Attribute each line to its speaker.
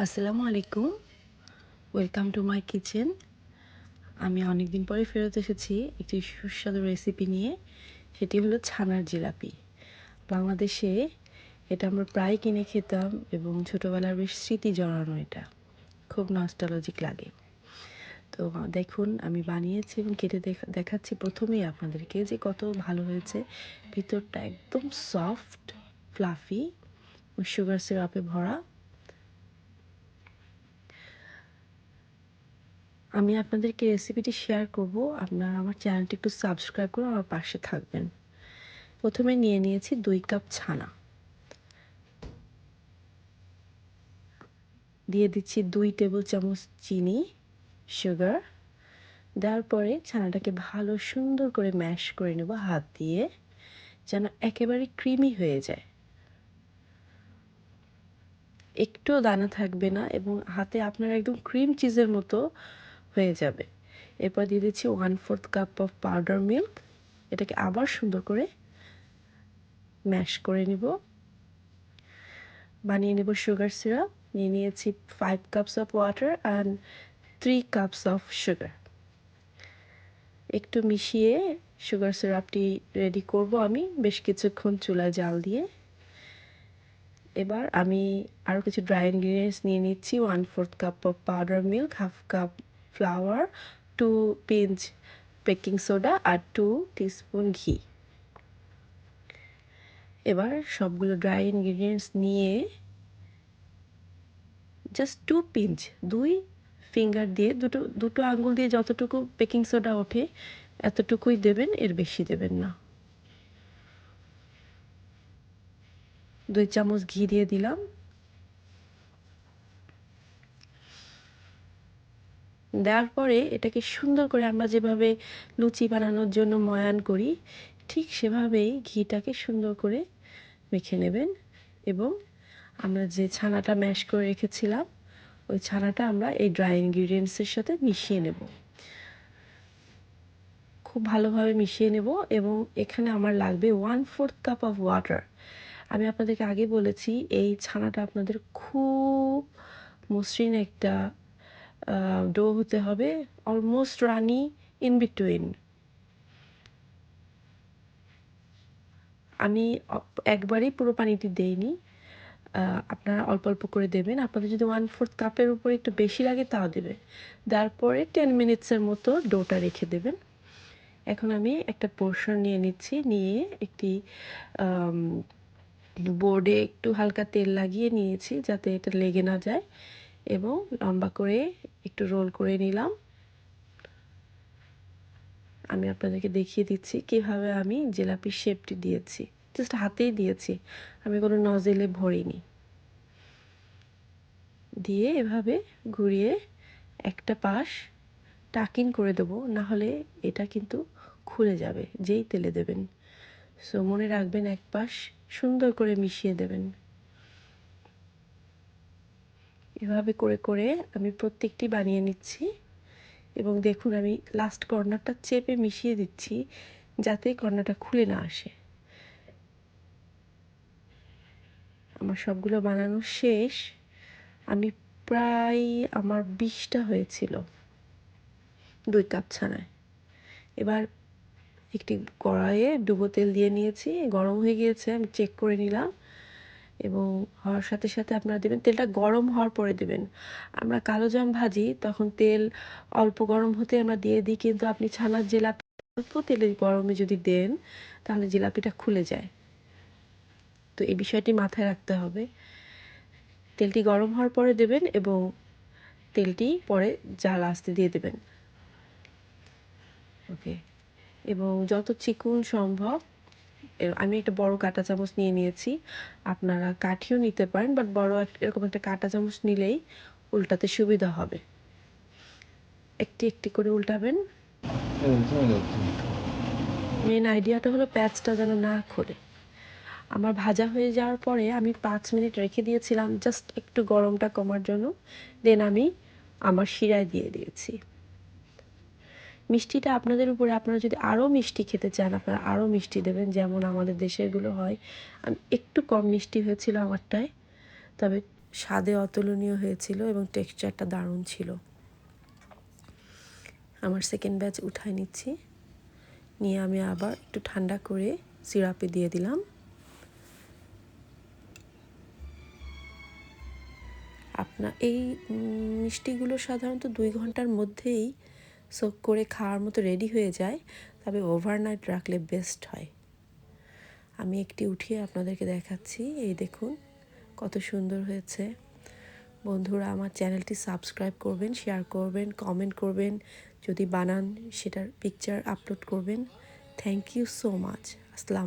Speaker 1: আসসালামু আলাইকুম, welcome to my kitchen. আমি অনেকদিন পরে ফেরত এসেছি একটি সুস্বাদু রেসিপি নিয়ে। সেটি হলো ছানার জিলাপি। বাংলাদেশে এটা আমরা প্রায় কিনে খেতাম এবং ছোটোবেলার বেশ স্মৃতি জড়ানো, এটা খুব নস্টালজিক লাগে। তো দেখুন, আমি বানিয়েছি এবং কেটে দেখাচ্ছি প্রথমেই আপনাদেরকে যে কত ভালো হয়েছে। ভিতরটা একদম সফট, ফ্লাফি, সুগার সিরাপে ভরা। আমি আপনাদেরকে রেসিপিটি শেয়ার করব। আপনারা আমার চ্যানেলটি একটু সাবস্ক্রাইব করে আমার পাশে থাকবেন। প্রথমে নিয়ে নিয়েছি 2 কাপ ছানা, দিয়ে দিচ্ছি 2 টেবিল চামচ চিনি, সুগার। দেওয়ার পরে ছানাটাকে ভালো সুন্দর করে ম্যাশ করে নেব হাত দিয়ে, যেন একেবারে ক্রিমি হয়ে যায়, একটুও দানা থাকবে না এবং হাতে আপনার একদম ক্রিম চিজের মতো হয়ে যাবে। এরপর দিয়ে দিচ্ছি 1/4 কাপ অফ পাউডার মিল্ক। এটাকে আবার সুন্দর করে ম্যাশ করে নিব। বানিয়ে নেব সুগার সিরাপ। নিয়ে নিয়েছি 5 cups of water and 3 cups of sugar. একটু মিশিয়ে সুগার সিরাপটি রেডি করব আমি বেশ কিছুক্ষণ চুলায় জাল দিয়ে। এবার আমি আরও কিছু ড্রাই ইনগ্রিডিয়েন্টস নিয়ে নিচ্ছি। 1/4 cup of powder milk, 1/2 cup flour, 2 pinch baking soda আর 2 টিস্পুন ঘি। এবার সবগুলো ড্রাই ইনগ্রিডিয়েন্টস নিয়ে জাস্ট 2 পিঞ্চ, 2 ফিঙ্গার দিয়ে, দুটো আঙ্গুল দিয়ে যতটুকু বেকিং সোডা ওঠে এতটুকুই দেবেন, এর বেশি দেবেন না। 2 চামচ ঘি দিয়ে দিলাম। দেওয়ার পরে এটাকে সুন্দর করে আমরা যেভাবে লুচি বানানোর জন্য ময়ান করি, ঠিক সেভাবেই ঘিটাকে সুন্দর করে মেখে নেবেন এবং আমরা যে ছানাটা ম্যাশ করে রেখেছিলাম ওই ছানাটা আমরা এই ড্রাই ইনগ্রিডিয়েন্টসের সাথে মিশিয়ে নেব। খুব ভালোভাবে মিশিয়ে নেব এবং এখানে আমার লাগবে 1/4 কাপ অফ ওয়াটার। আমি আপনাদেরকে আগে বলেছি এই ছানাটা আপনাদের খুব মসৃণ একটা ডো হতে হবে, অলমোস্ট রানি ইন বিটুইন। আমি একবারেই পুরো পানিটি দেইনি, আপনারা অল্প অল্প করে দেবেন। আপনাদের যদি 1/4 কাপের উপর একটু বেশি লাগে তাও দেবে। দেওয়ার পরে 10 মিনিটসের মতো ডোটা রেখে দেবেন। এখন আমি একটা পোর্শন নিয়ে নিচ্ছি, নিয়ে একটি বোর্ডে একটু হালকা তেল লাগিয়ে নিয়েছি যাতে এটা লেগে না যায় এবং লম্বা করে একটু রোল করে নিলাম। আমি আপনাদেরকে দেখিয়ে দিচ্ছি কিভাবে আমি জিলাপির শেপটি দিয়েছি। জাস্ট হাতেই দিয়েছি, আমি কোনো নজেলে ভরিনি। দিয়ে এভাবে ঘুরিয়ে একটা পাশ টাকিন করে দেবো, না হলে এটা কিন্তু খুলে যাবে যেই তেলে দেবেন। সো মনে রাখবেন এক পাশ সুন্দর করে মিশিয়ে দেবেন। এভাবে করে করে আমি প্রত্যেকটি বানিয়ে নিচ্ছি এবং দেখুন আমি লাস্ট কর্নারটা চেপে মিশিয়ে দিচ্ছি যাতে কর্নারটা খুলে না আসে। আমার সবগুলো বানানো শেষ। আমি প্রায় আমার 20টা হয়েছিল 2 কাপ ছানায়। এবার একটি কড়াইয়ে ডুবো তেল দিয়ে নিয়েছি, গরম হয়ে গিয়েছে, আমি চেক করে নিলাম এবং হওয়ার সাথে সাথে আপনারা দেবেন। তেলটা গরম হওয়ার পরে দেবেন। আমরা কালোজাম ভাজি তখন তেল অল্প গরম হতে আমরা দিয়ে দিই, কিন্তু আপনি ছানার জিলাপি অল্প তেলে গরমে যদি দেন তাহলে জিলাপিটা খুলে যায়। তো এই বিষয়টি মাথায় রাখতে হবে। তেলটি গরম হওয়ার পরে দেবেন এবং তেলটি পরে জাল আস্তে দিয়ে দেবেন। ওকে, এবং যত চিকন সম্ভব, আমি একটা বড় কাঁটা চামচ নিয়ে নিয়েছি, আপনারা কাঠিও নিতে পারেন, বাট বড় এরকম একটা কাঁটা চামচ নিলেই উল্টাতে সুবিধা হবে। একটি একটি করে উল্টাবেন। মেন আইডিয়াটা হলো প্যাঁচটা যেন না খোলে। আমার ভাজা হয়ে যাওয়ার পরে আমি 5 মিনিট রেখে দিয়েছিলাম জাস্ট একটু গরমটা কমার জন্য। দেন আমি আমার শিরায় দিয়ে দিয়েছি। মিষ্টিটা আপনাদের উপরে, আপনারা যদি আরও মিষ্টি খেতে চান আপনারা আরও মিষ্টি দেবেন, যেমন আমাদের দেশেরগুলো হয়। আমি একটু কম মিষ্টি হয়েছিল আমারটায়, তবে স্বাদে অতুলনীয় হয়েছিল এবং টেক্সচারটা দারুণ ছিল। আমার সেকেন্ড ব্যাচ উঠাই নিচ্ছি, নিয়ে আমি আবার একটু ঠান্ডা করে সিরাপে দিয়ে দিলাম। আপনার এই মিষ্টিগুলো সাধারণত 2 ঘন্টার মধ্যেই সোক করে খাওয়ার মতো রেডি হয়ে যায়, তবে ওভারনাইট রাখলে বেস্ট হয়। আমি একটি উঠিয়ে আপনাদেরকে দেখাচ্ছি। এই দেখুন কত সুন্দর হয়েছে। বন্ধুরা, আমার চ্যানেলটি সাবস্ক্রাইব করবেন, শেয়ার করবেন, কমেন্ট করবেন, যদি বানান সেটার পিকচার আপলোড করবেন। Thank you so much. আসসালাম।